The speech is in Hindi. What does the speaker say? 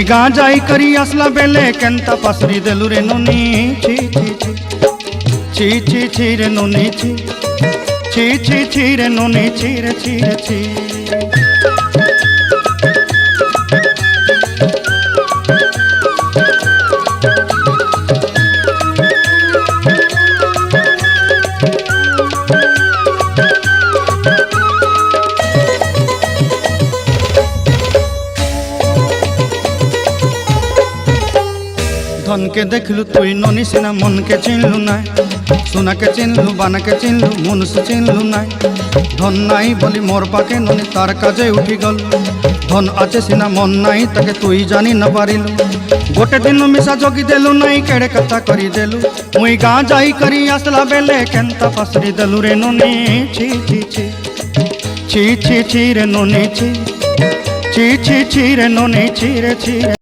गाँ जाई करी आसला बेले केंता पासरी देलु रे नुनी छी छी छी छी छी छी रे नुनी छी छी छी छी रे नुनी छी रे छी रे छी। धन के देखलु तुई ननी सिना मन के चिन्हलु नाय, सोना के चिन्हलु बाना के चिन्हलु मुनुष चिन्हलु नाय। धन नाई बोली मोर पाके ननी तार काजे उठी गल, धन आचे सिना मन नाई ताके तुई जानी न पारिलु। गोटे दिन मिसा जोगी देलु नाई केड़े कथा करी देलु, मुई गाँ जाई करी आसला बेले केंता पासरी देलु रे ननी छी छी छी छी छी छी रे ननी छी छी छी छी रे ननी छी रे छी।